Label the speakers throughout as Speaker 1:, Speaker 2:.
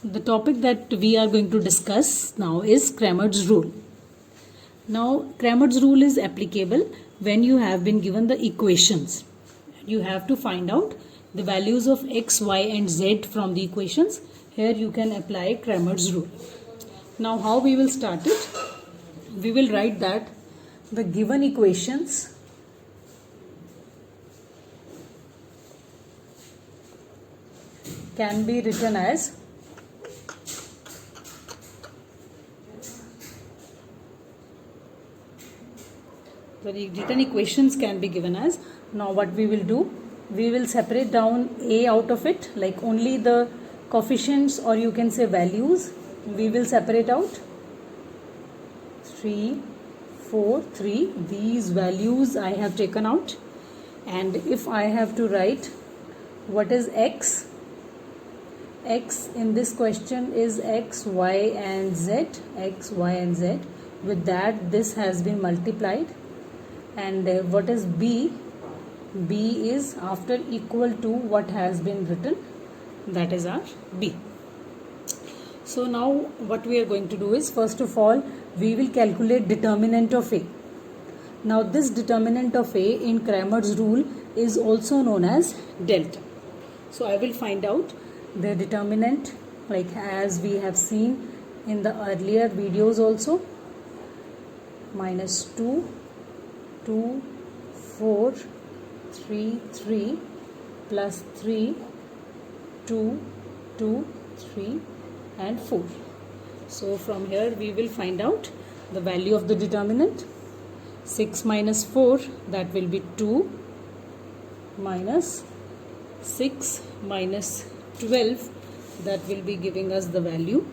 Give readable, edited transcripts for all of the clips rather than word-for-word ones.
Speaker 1: The topic that we are going to discuss now is Crammer's rule. Now, Crammer's rule is applicable when you have been given the equations. You have to find out the values of x, y and z from the equations. Here you can apply Crammer's rule. Now, how we will start it? We will write that the given equations can be written as the written equations can be given as. Now what we will do, we will separate down a out of it, like only the coefficients or you can say values we will separate out. 3, 4, 3, these values I have taken out. And if I have to write what is x in this question is x, y and z, x, y and z. With that this has been multiplied. And what is b? B is after equal to what has been written, that is our b. So now what we are going to do is, first of all we will calculate determinant of a. Now this determinant of a in Crammer's rule is also known as delta. So I will find out the determinant, like as we have seen in the earlier videos also. Minus 2, 2, 4, 3, 3 plus 3, 2, 2, 3 and 4. So from here we will find out the value of the determinant. 6 minus 4, that will be 2, minus 6 minus 12, that will be giving us the value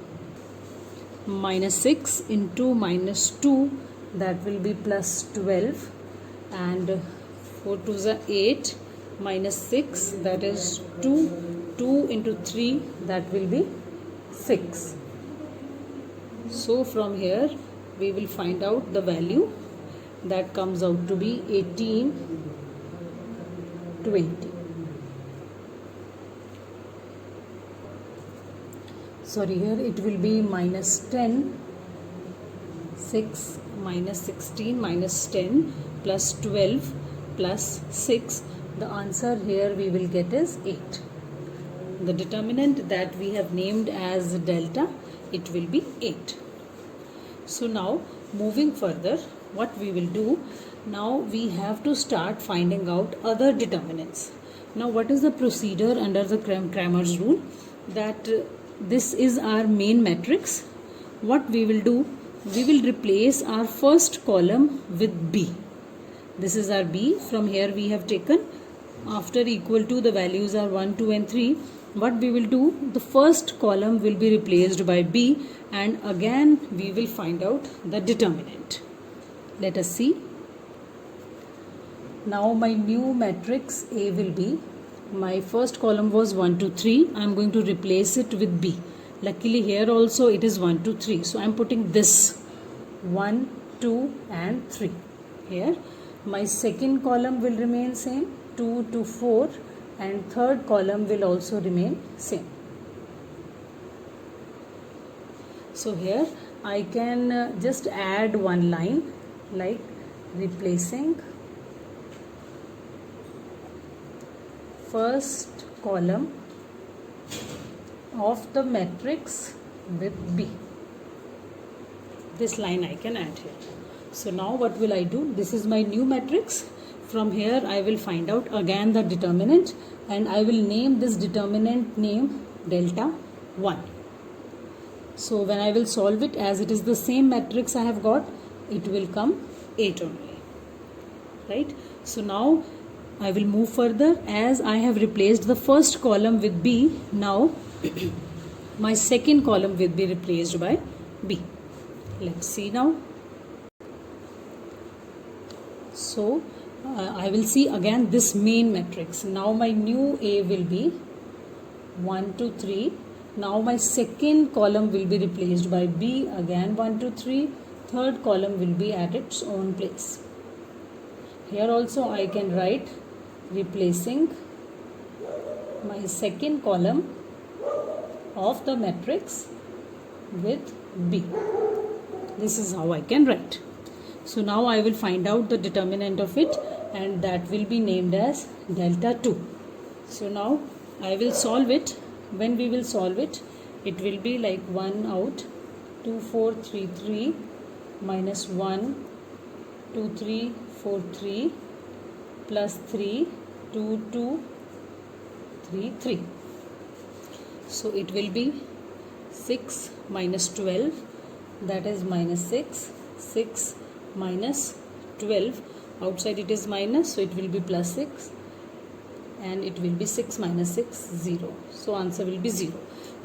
Speaker 1: minus 6 into minus 2, that will be plus 12, and 4 to the 8 minus 6, that is 2, 2 into 3, that will be 6. So from here we will find out the value that comes out to be 1820. Sorry, here it will be minus 10, 6 minus 16 minus 10 plus 12 plus 6. The answer here we will get is 8. The determinant that we have named as delta, it will be 8. So now moving further, what we will do, now we have to start finding out other determinants. Now what is the procedure under the Crammer's rule? That this is our main matrix. What we will do, we will replace our first column with b. This is our b. From here we have taken after equal to, the values are 1, 2 and 3. What we will do, the first column will be replaced by b, and again we will find out the determinant. Let us see. Now my new matrix A will be, my first column was 1, 2, 3. I am going to replace it with b. Luckily here also it is 1, 2, 3. So I am putting this 1, 2 and 3 here. My second column will remain same, 2 to 4, and third column will also remain same. So here I can just add one line, like replacing first column of the matrix with b. This line I can add here. So now what will I do? This is my new matrix. From here I will find out again the determinant, and I will name this determinant name delta 1. So when I will solve it, as it is the same matrix I have got, it will come 8 only. Right? So now I will move further. As I have replaced the first column with b, now my second column will be replaced by b. Let's see now. So I will see again this main matrix. Now my new A will be 1, 2, 3. Now my second column will be replaced by B, again 1, 2, 3. Third column will be at its own place. Here also I can write replacing my second column of the matrix with B. This is how I can write. So now I will find out the determinant of it, and that will be named as delta 2. So now I will solve it. When we will solve it, it will be like 1 out, 2, 4, 3, 3 minus 1, 2, 3, 4, 3 plus 3, 2, 2, 3, 3. So it will be 6 minus 12, that is minus 6. 6 minus 12, outside it is minus, so it will be plus 6, and it will be 6 minus 6, 0. So answer will be 0.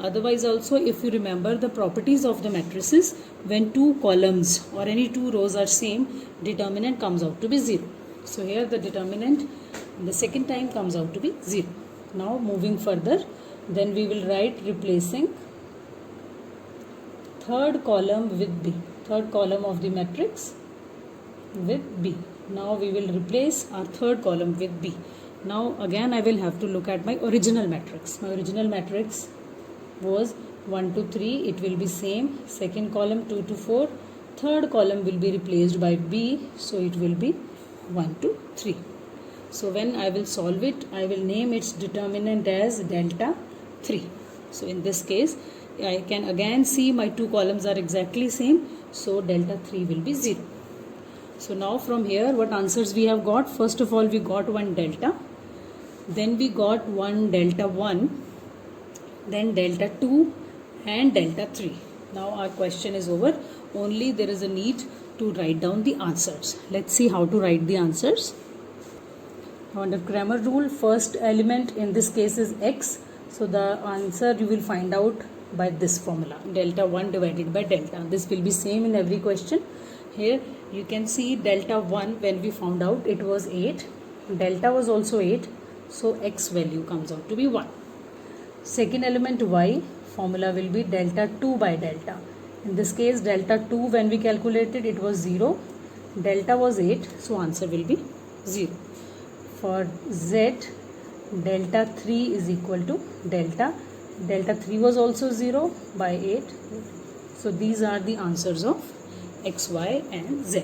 Speaker 1: Otherwise also, if you remember the properties of the matrices, when two columns or any two rows are same, determinant comes out to be 0. So here the determinant the second time comes out to be 0. Now moving further, then we will write replacing third column with B, third column of the matrix with B. Now we will replace our third column with B. Now again I will have to look at my original matrix. My original matrix was 1 to 3, it will be same. Second column 2 to 4, third column will be replaced by B, so it will be 1 to 3. So when I will solve it, I will name its determinant as delta 3. So in this case, I can again see my two columns are exactly same, so delta 3 will be 0. So now from here, what answers we have got? First of all, we got one delta, then we got one delta 1, then delta 2 and delta 3. Now our question is over. Only there is a need to write down the answers. Let's see how to write the answers. Now under Crammer rule, first element in this case is x. So the answer you will find out by this formula, delta 1 divided by delta. This will be same in every question. Here you can see delta 1, when we found out it was 8. Delta was also 8. So x value comes out to be 1. Second element y, formula will be delta 2 by delta. In this case delta 2, when we calculated, it was 0. Delta was 8. So answer will be 0. For z, delta 3 is equal to delta 3 was also 0 by 8. So these are the answers of x, y and z.